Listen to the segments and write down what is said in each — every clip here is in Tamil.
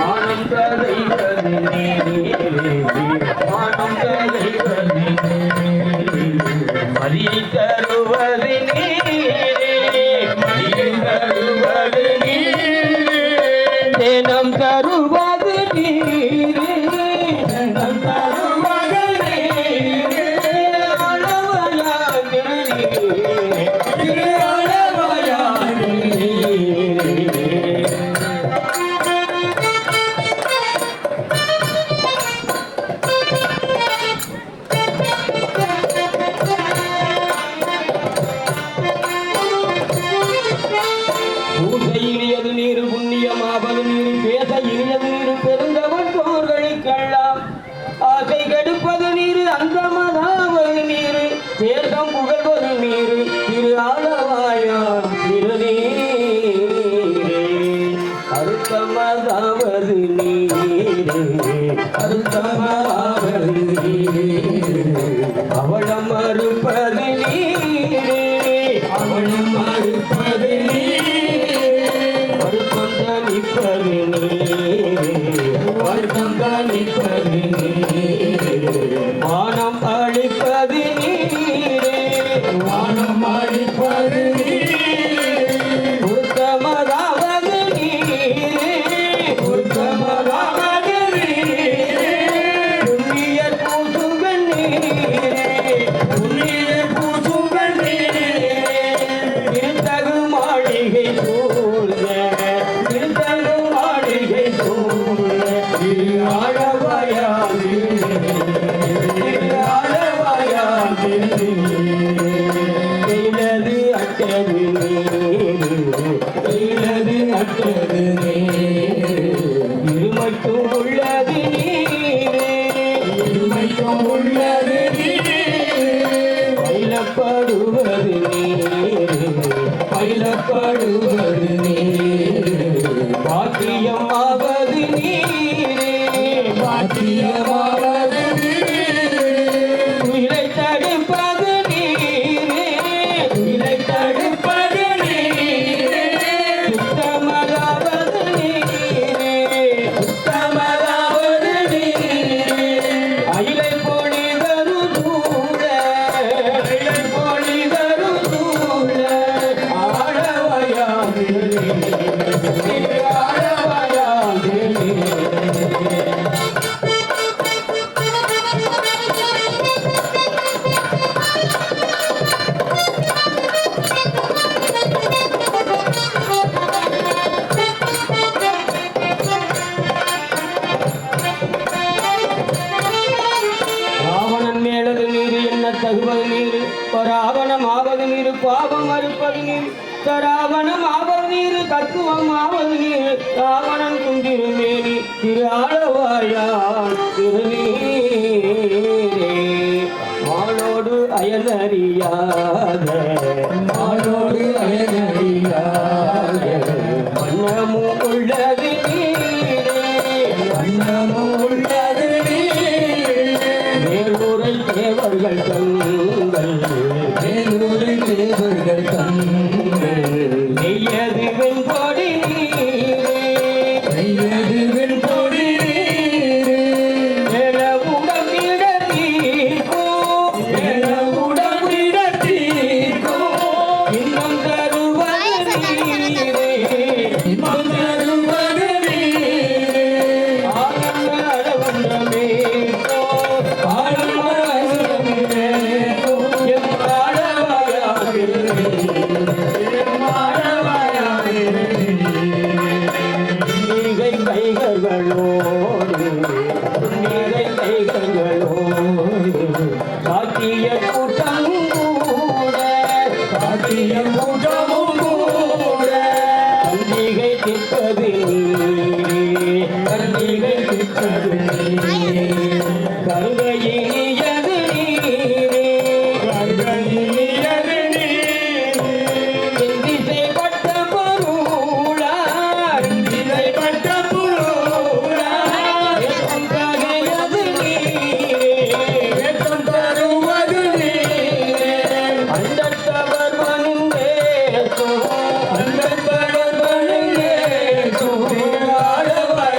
வானம் கதைவது நீரே வானம் கதைவது மதியை தருவது நீரே மதியை தருவது நீரே தினம் தருவது நீரே தினம் தருவது நீரே அளவையாக நீரே அளவையாக நீரே இனியது நீர் புண்ணியமாவது நீர் பேச இனியது நீர் பெருந்தவன் போர்களை கள்ளலாம் ஆசை கெடுப்பது நீர் அந்தமதாவது நீர் தேர்தம் புகழ்வது நீர் திரு ஆலவாயான் திருநீரே அருத்தமதாவது நீரே அருத்தமதாவது நீரே அவளம் மறுப்பது நீரே அவளம் மறுப்பது நீரே வானம் அழிப்பது நீரே வானம் அழிப்பது உத்தமதாவது நீரே உத்தமதாவது நீரே புண்ணிய பூசுகன் நீரே புண்ணிய பூசுகன் நீரே திருத்தகு மாளிகை சூழ்ந்த திருத்தகு மாளிகை சூழ்ந்த திரு ஆழவாயான் கைலது அட்டது கைலது அட்டது இருமைக்கும் உள்ளது நீரே இருமைக்கும் உள்ளது நீரே பயிலப்படுவது நீரே பயிலப்படுவது நீரே பாக்கியமாவது நீரே பாக்கியமாவது நீரே உயிரை தடுப்பது நீரே உயிரை தடுப்பது நீரே சுத்தமதாவது நீரே சுத்தமதாவது நீரே அயிலை பொழிதரு தூர அயிலை பொழிதரு தூர ஆழவையாது ஆழவையாது ராவணன் மேலது நீர் என்ன தகுவது நீர் பராவணம் ஆவது நீர் பாவம் மறுப்பது நீர் தராவணம் ஆவது நீர் தத்துவம் ஆவது நீர் ராவணன் குந்திருமேனி திரு ஆளவாயான் திருநீரே மானோடு அயலறியாத மானோடு அயலறியாத வண்ணமும் உள்ளது நீரே வண்ணமும் உள்ளது மேலூரை தேவர்கள் தங்கள் மேலூரை தேவர்கள் தங்கள் நெய்யது வெண்கொடி நீரே நெய்யது வெண்கொடி நீரே மேலவுடன் இடத்தீர்க்கோ மேலவுடன் இடத்தீர்க்கோ இன்னும் தருவது நீரே இன்னும் தருவது நீரே ஆனந்த அழவந்தமே சாத்திய கூட்டம் கூட சாத்திய கூட்டமும் கூட கண்டிகை திப்பது கண்டிகை திப்பது கருகையினியது நீரே கருகையினியது நீரே திசைப்பட்ட பொருளா திசைப்பட்ட பொருளா ககையது நீரே தருவது நீரே அண்டத்தவர் மனுந்தே அண்டத்தவர் மனுந்தே ஆடவர்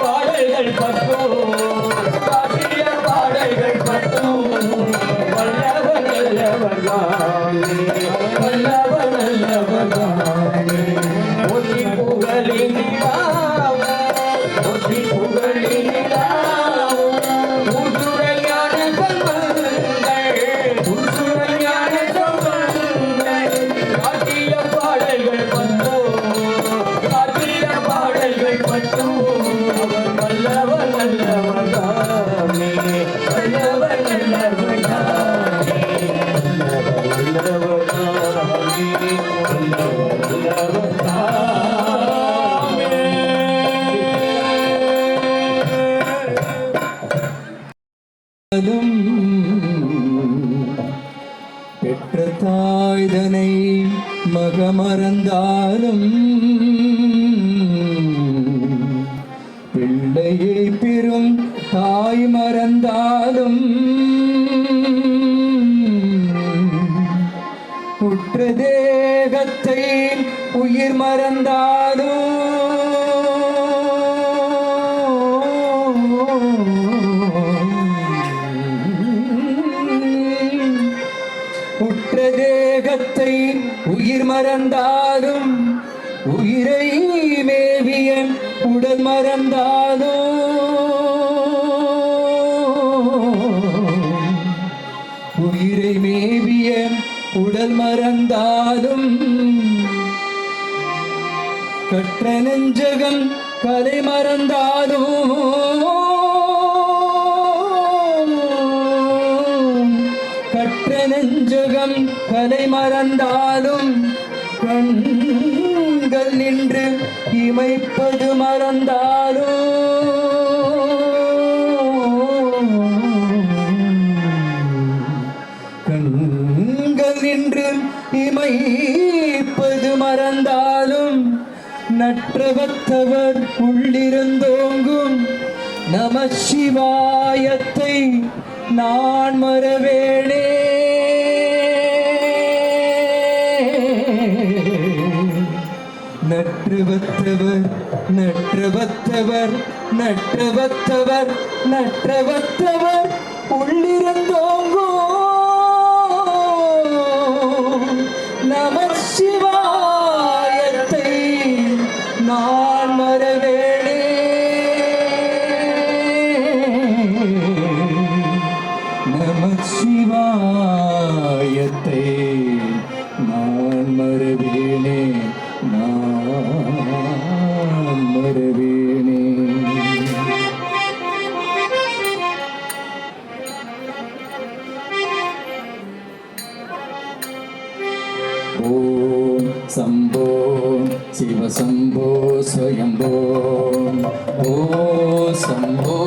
பாடல்கள் பற்றும் காட்டிய பாடல்கள் பற்றும் வல்லவன் நல்லவனானே வல்லவன் நல்லவனானே ஒற்றி புகழினிடாவ ஒற்றி புகழினிடாவ உசுரையான சம்பங்கள் உசுரையான சம்பங்கள் காட்டிய பாடல்கள் பற்றும் காட்டிய பாடல்கள் பற்றும் அவர் வல்லவன் நல்லவனானே வல்லவன் நல்லவனானே பெற்ற தாய்தனை மகமறந்தாலும் பிள்ளையை பெறும் தாய் மறந்தாலும் உற்ற தேகத்தை உயிர் உற்ற தேகத்தை உயிர் மறந்தாலும் உயிரை மேவிய உடல் மறந்தாலும் உயிரை மேவிய உடல் மறந்தாலும் கற்ற நெஞ்சகம் கலை மறந்தாலும் கற்ற நெஞ்சகம் கலை மறந்தாலும் கண்கள் நின்று இமைப்பது மறந்தாலும் கண்கள் நின்று இமைப்பது மறந்தாலும் நற்றவத்தவர் உள்ளிருந்தோங்கும் நம சிவாயத்தை நான் மறவேனே நற்றவத்தவர் நற்றவத்தவர் நற்றவத்தவர் நற்றவத்தவர் உள்ளிருந்தோங்கோ நம சிவாயத்தை நான் மறவேனே நம சிவாயத்தை நான் மறவேனே நான் மறவேனே ஓம் சம்போ சிவசம்போ ஸ்வயம்போ ஓ சம்போ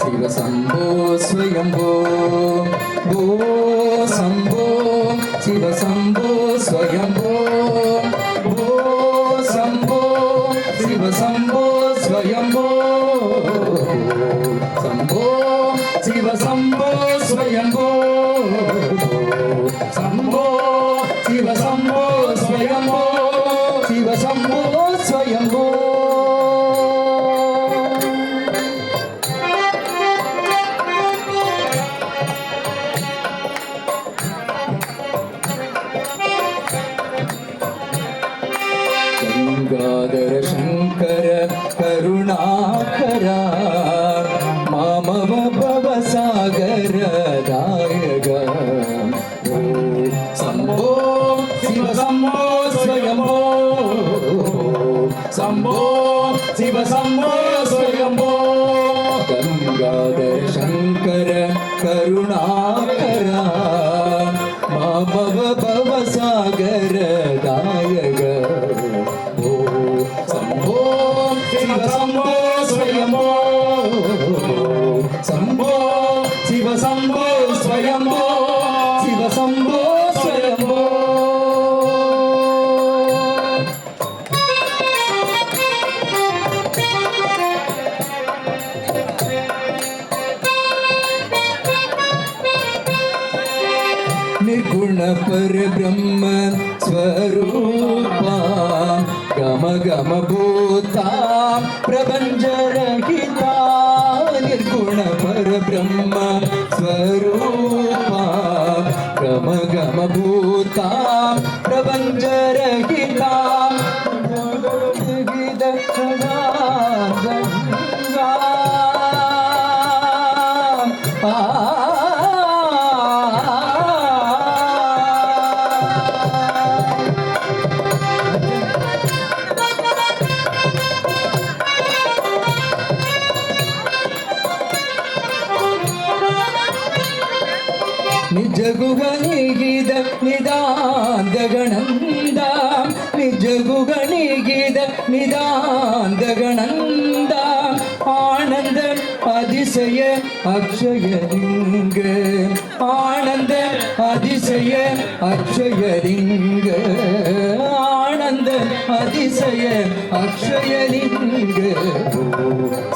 சிவசம்போ ஸ்வயம்போ ஓ சம்போ சிவசம்போ ஸ்வயம்போ ஓ சம்போ சிவசம்போ ஸ்வயம்போ சம்போ சிவசம்போ ஸ்வயம்போ சம்போ சிவசம்போ ஸ்வயம்போ சிவசம்போ ஸ்வயம்போ गंगाधर शंकर करुणाकर मामव भवसागर दायक शंभो शिव शंभो स्वयंभो शंभो शिव शंभो स्वयंभो गंगाधर शंकर करुणाकर मामव भवसागर दायक शंभो शिव शंभो स्वयंभो शंभो शिव शंभो स्वयंभो शिव शंभो स्वयंभो निर्गुण पर ब्रह्म स्वरूपा गम गम भूता प्रपंच रहिता ನಿಜಗುಗನಿಗಿದ ನಿದಾಂದಗಣಂದ ನಿಜಗುಗನಿಗಿದ ನಿದಾಂದಗಣಂದ ஆனந்த அதிசய அக்ஷயலிங்க ஆனந்த அதிசய அக்ஷயலிங்க ஆனந்த அதிசய அக்ஷயலிங்க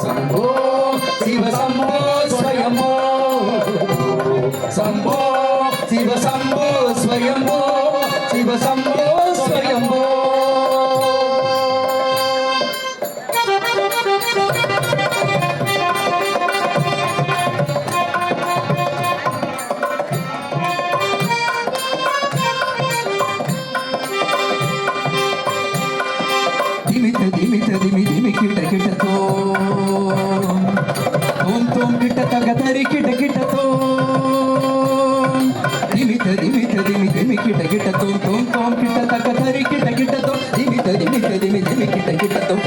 சம்போ சிவ சம்போ ஸ்வயம்போ சம்போ சிவ சம்போ ஸ்வயம்போ சிவ சம்போ ஸ்வயம்போ ದಿಮಿ ಕಿಟ ಕಿಟ ತೋಂ ಕಿಟ ತಗ ತರಿ ಕಿಟ ಕಿಟ ದಿಮಿ ಕಿಟ ಕಿಟ ತೋಂ ಕಿಟ ತಗ ತರಿ ಕಿಟ ಕಿಟ ದಿಮಿ ಕಿಟ ಕಿಟ ತೋಂ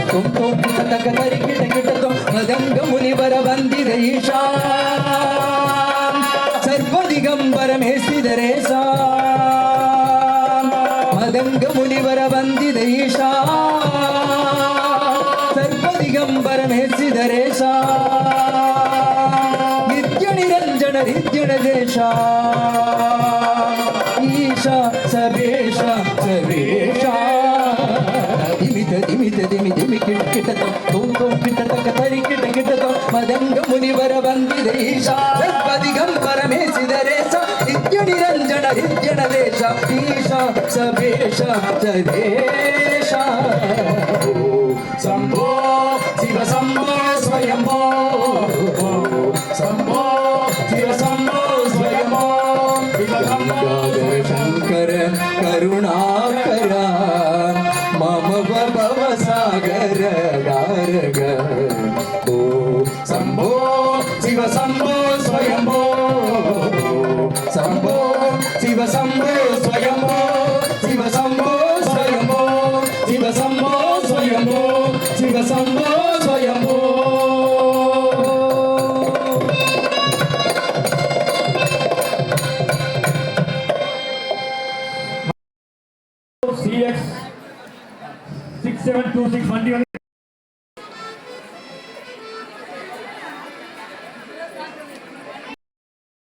ಕಿಟ ತಗ ತರಿ ಕಿಟ ಕಿಟ ಮದಂಗ ಮುನಿವರ ಬಂದಿದ ಈಶಾ ಸರ್ವದಿಗಂಬರ ಮೇಸಿದರೆ ಸಾ ಮದಂಗ ಮುನಿವರ ಬಂದಿದ ಈಶಾ ಸರ್ವದಿಗಂಬರ ಮೇಸಿದರೇಶ ನಿತ್ಯ ನಿರಂಜನ ನಿತ್ಯಣ ದೇಶ ಈಶ ಸಬೇಶ ಸಬೇಶ ದಿಮಿ ಕಿಟ ಕಿಟ ತೋಂ ಕಿಟ ತಕ ತರಿ ಕಿಟ ಕಿಟ ಮದಂಗ ಮುನಿವರ ಬಂದಿದ ಈಶ ಸರ್ವದಿಗಂಬರ ಮೇಸಿದರೇಶ ನಿತ್ಯ ನಿರಂಜನ ನಿತ್ಯಣ ದೇಶ ಈಶ ಸಬೇಶ ಸಬೇಶ ಶಂಭೋ